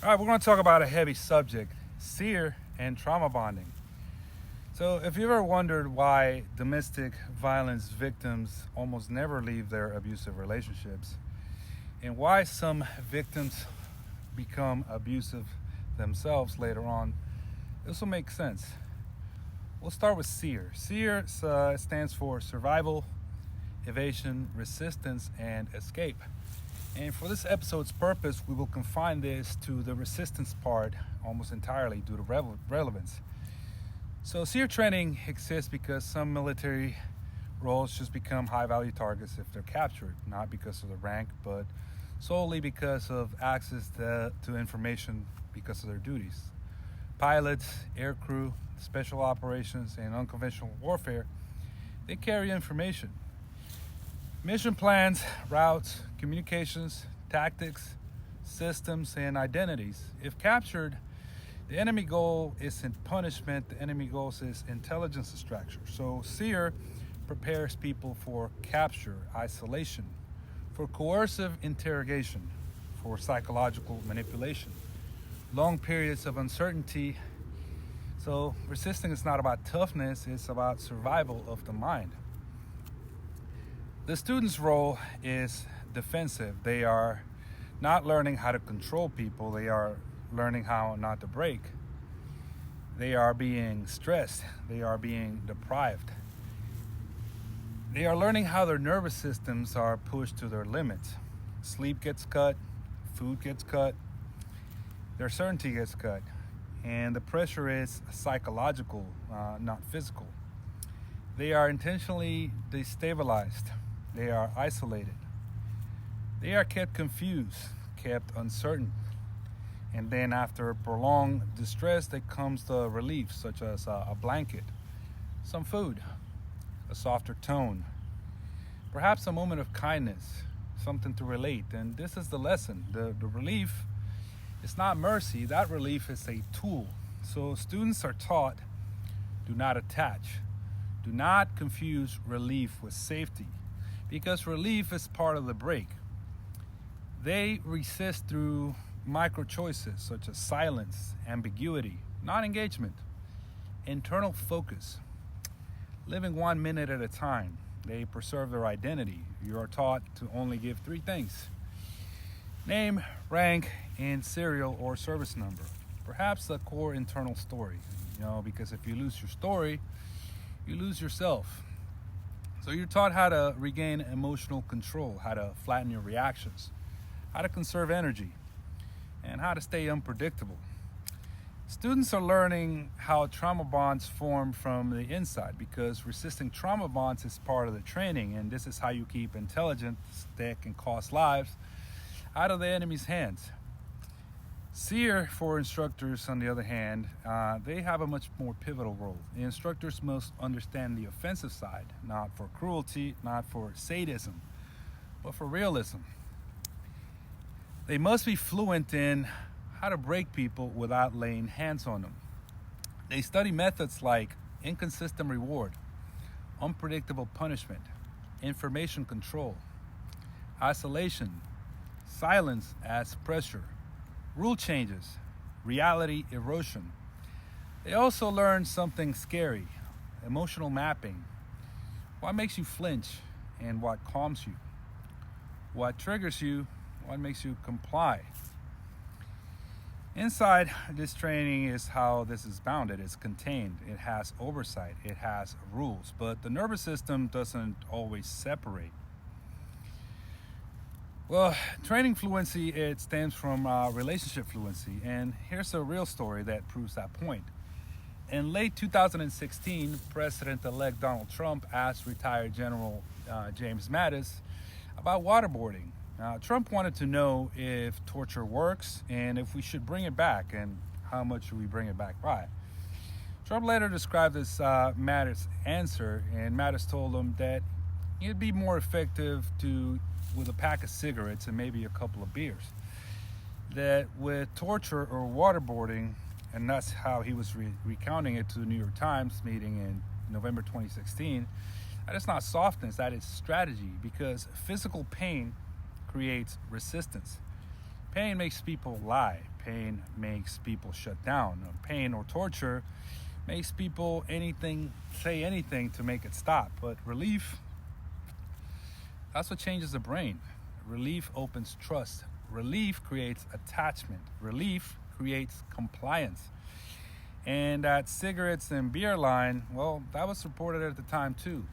All right, we're going to talk about a heavy subject, SERE and trauma bonding. So if you've ever wondered why domestic violence victims almost never leave their abusive relationships, and why some victims become abusive themselves later on, this will make sense. We'll start with SERE. SERE stands for survival, evasion, resistance, and escape. And for this episode's purpose, we will confine this to the resistance part almost entirely due to relevance. So SERE training exists because some military roles just become high-value targets if they're captured, not because of the rank, but solely because of access to information because of their duties. Pilots, aircrew, special operations, and unconventional warfare, they carry information. Mission plans, routes, communications, tactics, systems, and identities. If captured, the enemy goal isn't punishment, the enemy goal is intelligence extraction. So SERE prepares people for capture, isolation, for coercive interrogation, for psychological manipulation, long periods of uncertainty. So resisting is not about toughness, it's about survival of the mind. The student's role is defensive. They are not learning how to control people. They are learning how not to break. They are being stressed. They are being deprived. They are learning how their nervous systems are pushed to their limits. Sleep gets cut, food gets cut, their certainty gets cut, and the pressure is psychological, not physical. They are intentionally destabilized. They are isolated. They are kept confused, kept uncertain. And then after prolonged distress, there comes the relief, such as a blanket, some food, a softer tone, perhaps a moment of kindness, something to relate. And this is the lesson. The relief is not mercy. That relief is a tool. So students are taught, do not attach. Do not confuse relief with safety, because relief is part of the break. They resist through micro choices such as silence, ambiguity, non-engagement, internal focus, living 1 minute at a time. They preserve their identity. You are taught to only give 3 things: name, rank, and serial or service number. Perhaps a core internal story, because if you lose your story, you lose yourself. So you're taught how to regain emotional control, how to flatten your reactions, how to conserve energy, and how to stay unpredictable. Students are learning how trauma bonds form from the inside, because resisting trauma bonds is part of the training, and this is how you keep intelligence that can cost lives out of the enemy's hands. SERE for instructors, on the other hand, they have a much more pivotal role. The instructors must understand the offensive side, not for cruelty, not for sadism, but for realism. They must be fluent in how to break people without laying hands on them. They study methods like inconsistent reward, unpredictable punishment, information control, isolation, silence as pressure, rule changes, reality erosion. They also learn something scary, emotional mapping. What makes you flinch and what calms you? What triggers you? What makes you comply? Inside this training is how this is bounded. It's contained. It has oversight. It has rules. But the nervous system doesn't always separate. Well, training fluency, it stems from relationship fluency. And here's a real story that proves that point. In late 2016, President-elect Donald Trump asked retired General James Mattis about waterboarding. Trump wanted to know if torture works and if we should bring it back, and how much should we bring it back by. Trump later described this Mattis' answer, and Mattis told him that it'd be more effective with a pack of cigarettes and maybe a couple of beers. That with torture or waterboarding, and that's how he was recounting it to the New York Times meeting in November 2016, that is not softness, that is strategy, because physical pain creates resistance. Pain makes people lie. Pain makes people shut down. Pain or torture makes people say anything to make it stop. But relief, that's what changes the brain. Relief opens trust. Relief creates attachment. Relief creates compliance. And that cigarettes and beer line, well, that was reported at the time too.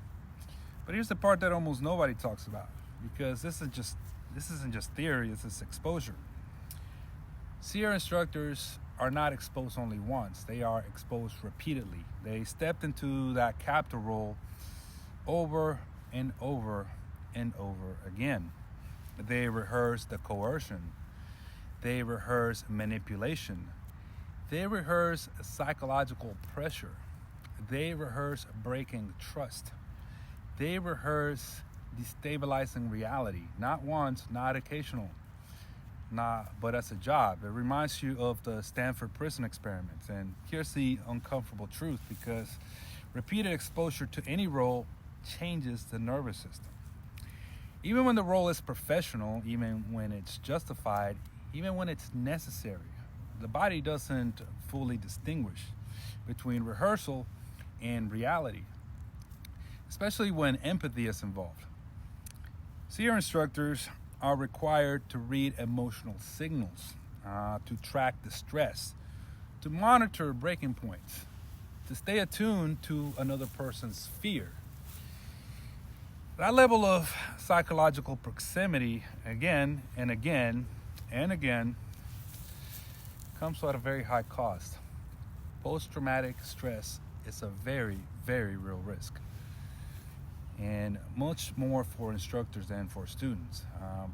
But here's the part that almost nobody talks about, because this isn't just theory, this is exposure. SERE instructors are not exposed only once, they are exposed repeatedly. They stepped into that captor role over and over and over again. They rehearse the coercion. They rehearse manipulation. They rehearse psychological pressure. They rehearse breaking trust. They rehearse destabilizing reality, not once, not occasional, but as a job. It reminds you of the Stanford prison experiments. And here's the uncomfortable truth, because repeated exposure to any role changes the nervous system. Even when the role is professional, even when it's justified, even when it's necessary, the body doesn't fully distinguish between rehearsal and reality, especially when empathy is involved. SERE instructors are required to read emotional signals, to track distress, to monitor breaking points, to stay attuned to another person's fear. That level of psychological proximity, again and again and again, comes at a very high cost. Post-traumatic stress is a very, very real risk, and much more for instructors than for students.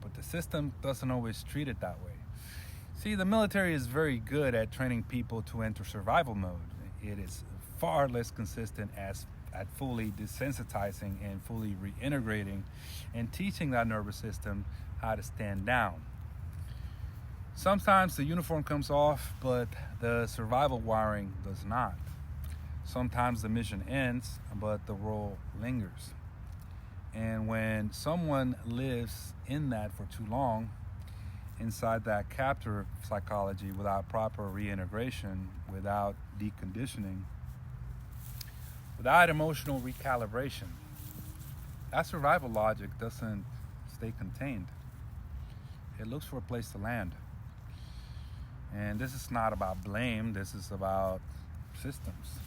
But the system doesn't always treat it that way. See, the military is very good at training people to enter survival mode. It is far less consistent at fully desensitizing and fully reintegrating and teaching that nervous system how to stand down. Sometimes the uniform comes off, but the survival wiring does not. Sometimes the mission ends, but the role lingers. And when someone lives in that for too long, inside that captor psychology, without proper reintegration, without deconditioning, without emotional recalibration, that survival logic doesn't stay contained. It looks for a place to land. And this is not about blame, this is about systems.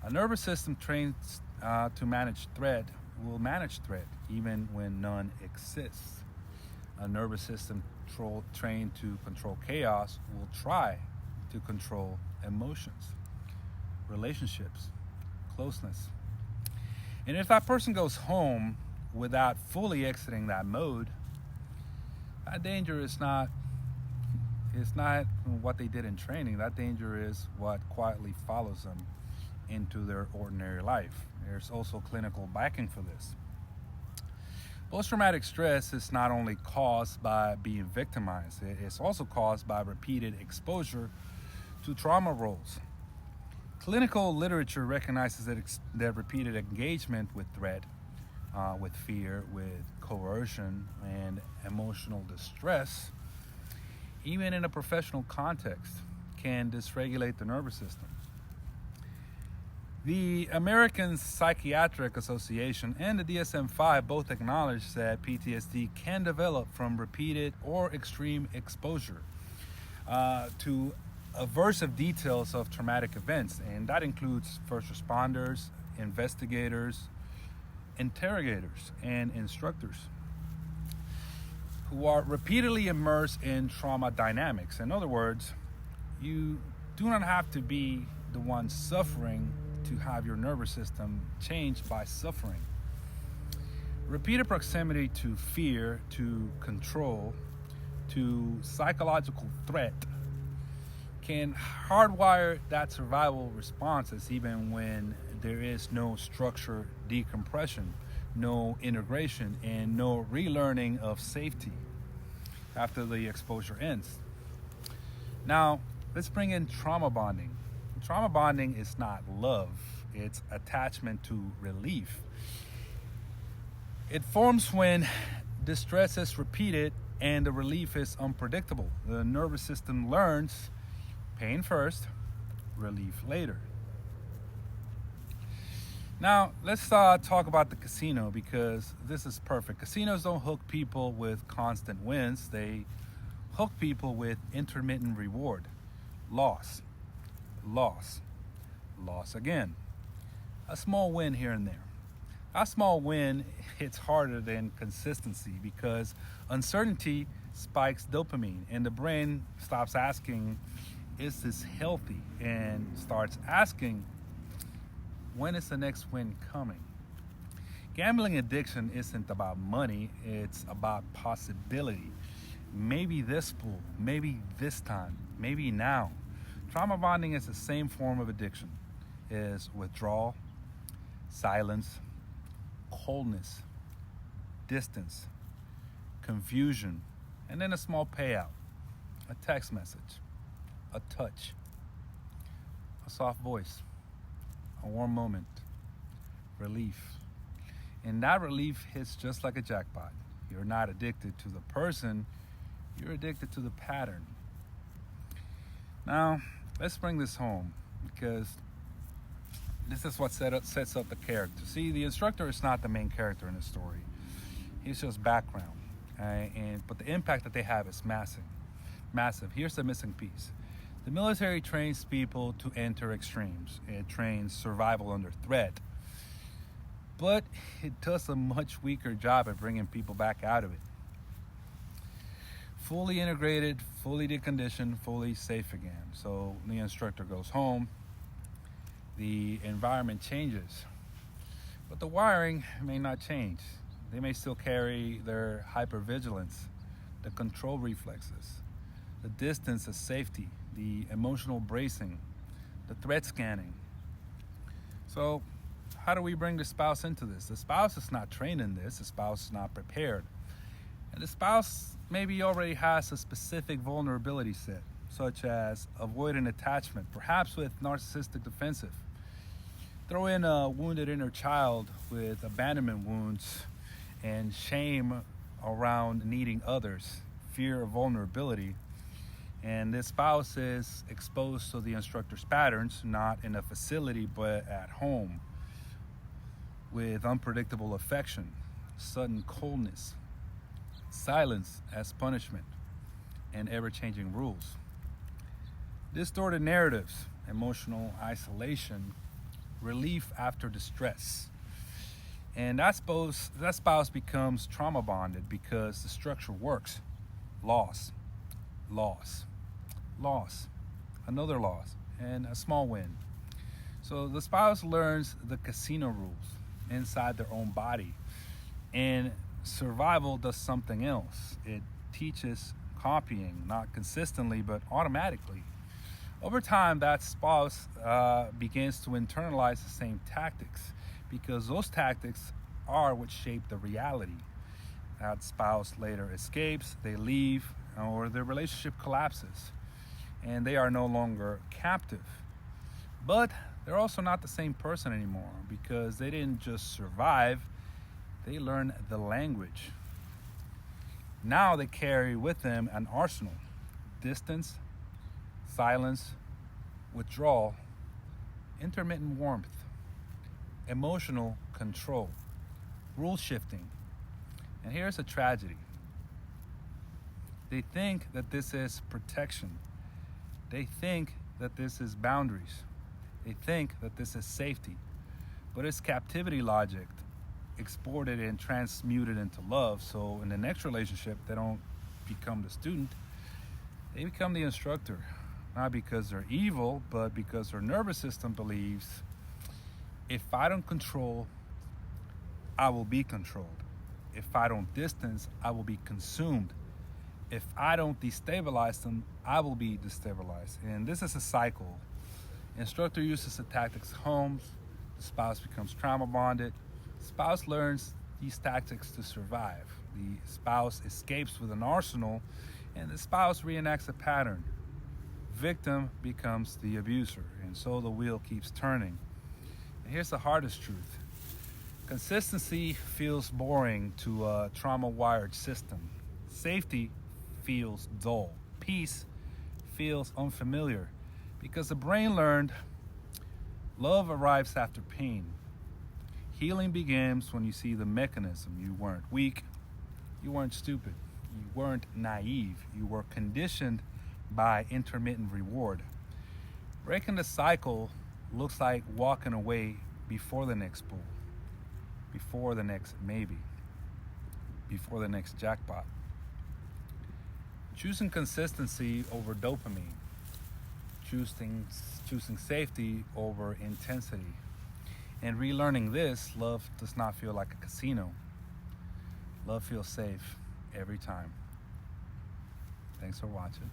A nervous system trained to manage threat will manage threat even when none exists. A nervous system trained to control chaos will try to control emotions, relationships, closeness. And if that person goes home without fully exiting that mode, that danger is not what they did in training. That danger is what quietly follows them into their ordinary life. There's also clinical backing for this. Post-traumatic stress is not only caused by being victimized, it's also caused by repeated exposure to trauma roles. Clinical literature recognizes that repeated engagement with threat, with fear, with coercion, and emotional distress, even in a professional context, can dysregulate the nervous system. The American Psychiatric Association and the DSM-5 both acknowledge that PTSD can develop from repeated or extreme exposure to aversive details of traumatic events, and that includes first responders, investigators, interrogators, and instructors who are repeatedly immersed in trauma dynamics. In other words, you do not have to be the one suffering to have your nervous system changed by suffering. Repeated proximity to fear, to control, to psychological threat can hardwire that survival responses even when there is no structured decompression, no integration, and no relearning of safety after the exposure ends. Now, let's bring in trauma bonding. Trauma bonding is not love, it's attachment to relief. It forms when distress is repeated and the relief is unpredictable. The nervous system learns pain first, relief later. Now, let's talk about the casino, because this is perfect. Casinos don't hook people with constant wins. They hook people with intermittent reward. Loss, loss, loss again. A small win here and there. A small win hits harder than consistency, because uncertainty spikes dopamine and the brain stops asking, is this healthy? And starts asking, when is the next win coming? Gambling addiction isn't about money, it's about possibility. Maybe this pool, maybe this time, maybe now. Trauma bonding is the same form of addiction as withdrawal, silence, coldness, distance, confusion, and then a small payout, a text message, a touch, a soft voice, a warm moment, relief. And that relief hits just like a jackpot. You're not addicted to the person, you're addicted to the pattern. Now, let's bring this home, because this is what sets up the character. See, the instructor is not the main character in the story. He's just background. But the impact that they have is massive. Massive. Here's the missing piece. The military trains people to enter extremes. It trains survival under threat. But it does a much weaker job at bringing people back out of it. Fully integrated, fully deconditioned, fully safe again. So the instructor goes home. The environment changes. But the wiring may not change. They may still carry their hypervigilance, the control reflexes, the distance of safety, the emotional bracing, the threat scanning. So how do we bring the spouse into this? The spouse is not trained in this. The spouse is not prepared. And the spouse maybe already has a specific vulnerability set, such as avoidant attachment, perhaps with narcissistic defensive. Throw in a wounded inner child with abandonment wounds and shame around needing others, fear of vulnerability, and this spouse is exposed to the instructor's patterns, not in a facility but at home, with unpredictable affection, sudden coldness, silence as punishment, and ever-changing rules. Distorted narratives, emotional isolation, relief after distress. And that spouse becomes trauma bonded because the structure works. Loss, loss, loss, another loss, and a small win. So the spouse learns the casino rules inside their own body, and survival does something else. It teaches copying, not consistently but automatically. Over time, that spouse begins to internalize the same tactics, because those tactics are what shape the reality. That spouse later escapes, they leave, or their relationship collapses, and they are no longer captive. But they're also not the same person anymore, because they didn't just survive, they learned the language. Now they carry with them an arsenal: distance, silence, withdrawal, intermittent warmth, emotional control, rule shifting. And here's a tragedy. They think that this is protection. They think that this is boundaries. They think that this is safety. But it's captivity logic exported and transmuted into love. So in the next relationship, they don't become the student. They become the instructor. Not because they're evil, but because their nervous system believes, if I don't control, I will be controlled. If I don't distance, I will be consumed. If I don't destabilize them, I will be destabilized. And this is a cycle. Instructor uses the tactics home. The spouse becomes trauma bonded. The spouse learns these tactics to survive. The spouse escapes with an arsenal, and the spouse reenacts a pattern. Victim becomes the abuser, and so the wheel keeps turning. And here's the hardest truth. Consistency feels boring to a trauma-wired system. Safety feels dull. Peace feels unfamiliar because the brain learned love arrives after pain. Healing begins when you see the mechanism. You weren't weak. You weren't stupid. You weren't naive. You were conditioned by intermittent reward. Breaking the cycle looks like walking away before the next bull, before the next maybe, before the next jackpot. Choosing consistency over dopamine. Choosing safety over intensity. And relearning this, love does not feel like a casino. Love feels safe every time. Thanks for watching.